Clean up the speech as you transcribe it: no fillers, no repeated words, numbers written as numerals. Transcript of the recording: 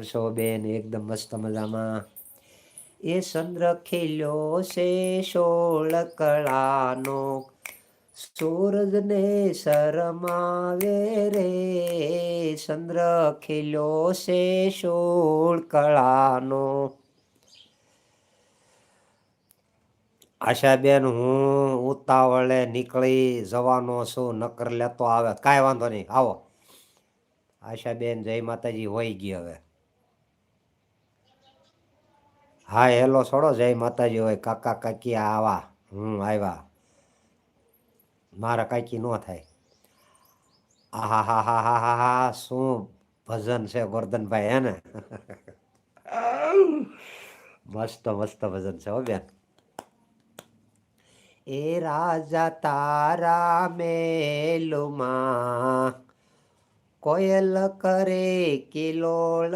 છો બેન? એકદમ મસ્ત મજામાં. એ ચંદ્ર ખીલ્યો છે 16 કળાનો, સૂરજને શરમાવે રે. ચંદ્ર ખીલ્યો છે 16 કળાનો. આશાબેન, હું ઉતાવળે નીકળી જવાનો છું, નકર લેતો આવે. કાંઈ વાંધો નહીં, આવો. આશાબેન જય માતાજી હોઈ ગઈ હવે. હા હેલો છોડો, જય માતાજી હોય. કાકા કાકી આવા, આવ્યા. મારા કાકી નો થાય. આહા હા હા હા હા હા, શું ભજન છે ગોરધનભાઈ, હે ને? મસ્ત મસ્ત ભજન છે હો બેન. એ રાજા તારા મેલુમાં કોયલ કરે કિલોળ